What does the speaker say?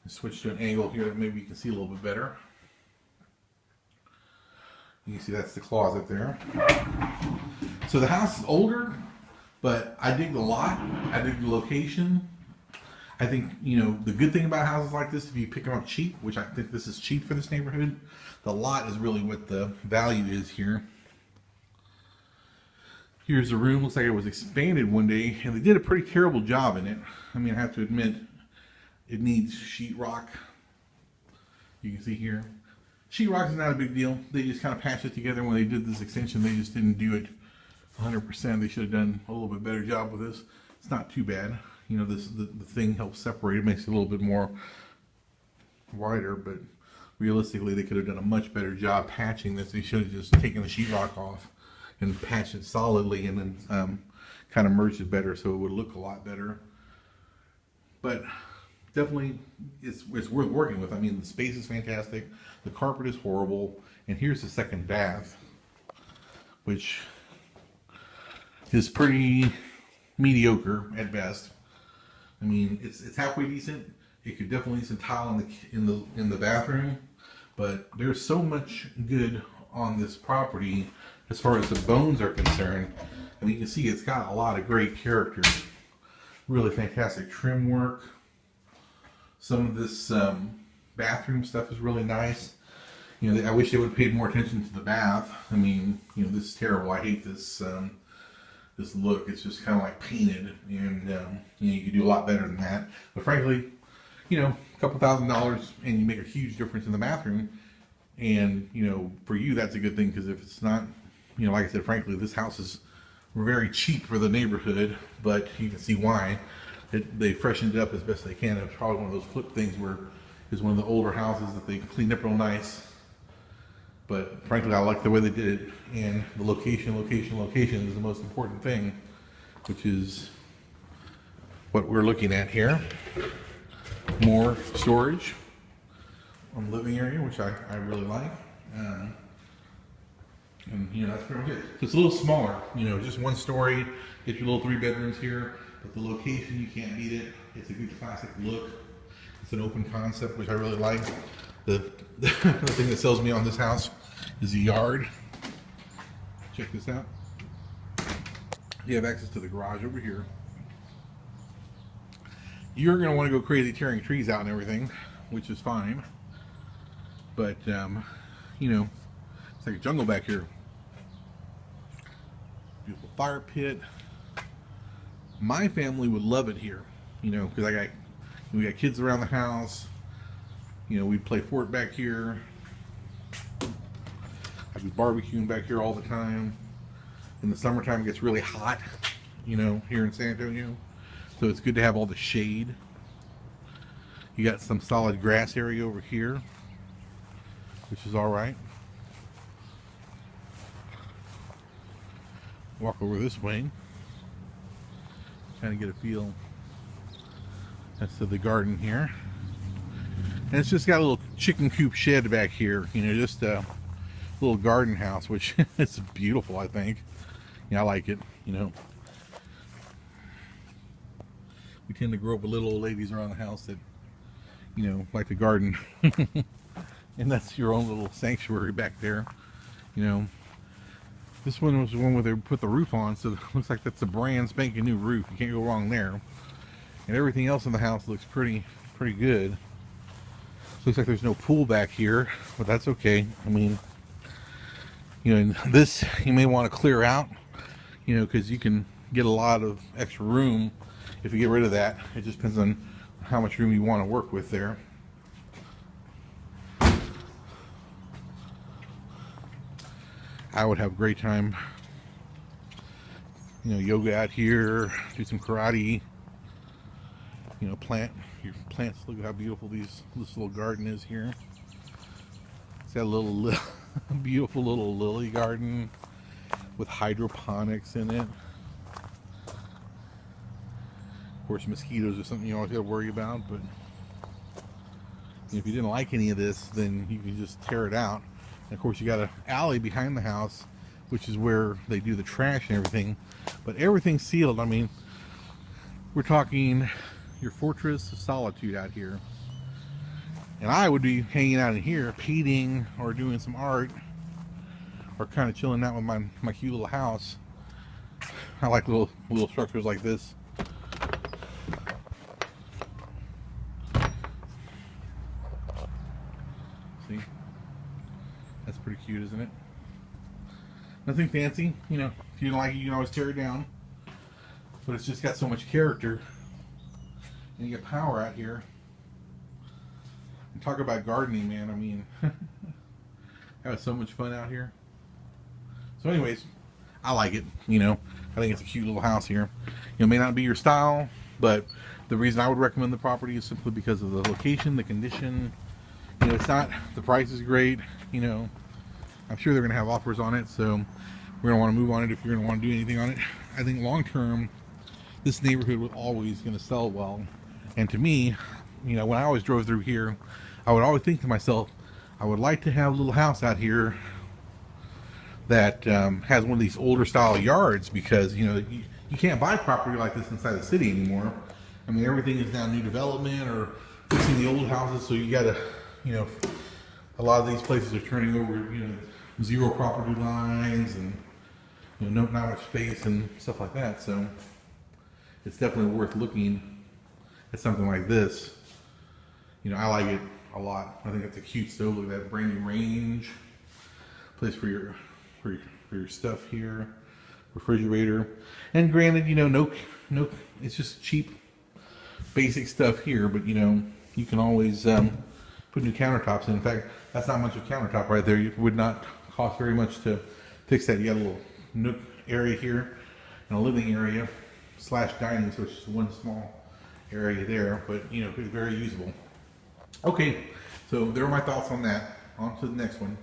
Switch to an angle here that maybe you can see a little bit better. You can see that's the closet there. So the house is older, but I dig the lot. I dig the location. I think, you know, the good thing about houses like this, if you pick them up cheap, which I think this is cheap for this neighborhood, the lot is really what the value is here. Here's the room. Looks like it was expanded one day, and they did a pretty terrible job in it. I mean, I have to admit, it needs sheetrock. You can see here. Sheetrock is not a big deal. They just kind of patched it together. When they did this extension, they just didn't do it 100%. They should have done a little bit better job with this. It's not too bad. You know, the thing helps separate it, makes it a little bit more wider, but realistically, they could have done a much better job patching this. They should have just taken the sheetrock off and patched it solidly, and then kind of merged it better so it would look a lot better. But definitely, it's worth working with. I mean, the space is fantastic. The carpet is horrible, and here's the second bath, which is pretty mediocre at best. I mean, it's halfway decent. It could definitely use some tile in the bathroom, but there's so much good on this property as far as the bones are concerned. I mean, you can see it's got a lot of great character. Really fantastic trim work. Some of this bathroom stuff is really nice. You know, I wish they would have paid more attention to the bath. I mean, you know, this is terrible. I hate this this look. It's just kind of like painted, and you know, you could do a lot better than that. But frankly, you know, a couple $1,000 and you make a huge difference in the bathroom. And you know, for you, that's a good thing, because if it's not, you know, like I said, frankly, this house is very cheap for the neighborhood, but you can see why. They freshened it up as best they can. It's probably one of those flip things where it's one of the older houses that they cleaned up real nice. But frankly, I like the way they did it, and the location is the most important thing, which is what we're looking at here. More storage on the living area, which I really like. And you know, that's pretty good. So it's a little smaller, you know, just one story. Get your little 3 bedrooms here, but the location, you can't beat it. It's a good classic look. It's an open concept, which I really like. The thing that sells me on this house is the yard. Check this out. You have access to the garage over here. You're going to want to go crazy tearing trees out and everything, which is fine. But, you know, it's like a jungle back here. Beautiful fire pit. My family would love it here, you know, because we got kids around the house. You know, we play fort back here. I'd be barbecuing back here all the time. In the summertime, it gets really hot, you know, here in San Antonio. So it's good to have all the shade. You got some solid grass area over here, which is all right. Walk over this way, kind of get a feel as to the garden here. And it's just got a little chicken coop shed back here, you know, just a little garden house, which is beautiful, I think. Yeah, I like it, you know. We tend to grow up with little old ladies around the house that, you know, like to garden. And that's your own little sanctuary back there, you know. This one was the one where they put the roof on, so it looks like that's a brand spanking new roof. You can't go wrong there. And everything else in the house looks pretty good. Looks like there's no pool back here, but that's okay. I mean, you know, this you may want to clear out, you know, because you can get a lot of extra room if you get rid of that. It just depends on how much room you want to work with there. I would have a great time, you know, yoga out here, do some karate, you know, plant your plants. Look at how beautiful this little garden is here. It's got a little beautiful little lily garden with hydroponics in it. Of course, mosquitoes are something you always got to worry about, but if you didn't like any of this, then you can just tear it out. And of course, you got an alley behind the house, which is where they do the trash and everything. But everything's sealed. I mean, we're talking your fortress of solitude out here. And I would be hanging out in here, painting or doing some art, or kind of chilling out with my cute little house. I like little structures like this. See? That's pretty cute, isn't it? Nothing fancy, you know. If you don't like it, you can always tear it down. But it's just got so much character. And you get power out here. And talk about gardening, man. I mean, I had so much fun out here. So anyways, I like it, you know. I think it's a cute little house here. You know, it may not be your style, but the reason I would recommend the property is simply because of the location, the condition. You know, it's not, the price is great, you know. I'm sure they're going to have offers on it, so we're going to want to move on it if you're going to want to do anything on it. I think long term, this neighborhood was always going to sell well. And to me, you know, when I always drove through here, I would always think to myself, I would like to have a little house out here that has one of these older style yards, because, you know, you can't buy property like this inside the city anymore. I mean, everything is now new development or fixing the old houses, so you got to, you know, a lot of these places are turning over, you know, zero property lines and, you know, not much space and stuff like that. So it's definitely worth looking at something like this. You know, I like it a lot. I think it's a cute stove. Look at that brand new range. Place for your stuff here. Refrigerator. And granted, you know, no, it's just cheap, basic stuff here. But you know, you can always put new countertops in. In fact, that's not much of a countertop right there. It would not cost very much to fix that. You got a little nook area here and a living area / dining, so it's just one small area there, but you know, it's very usable. Okay, so there are my thoughts on that. On to the next one.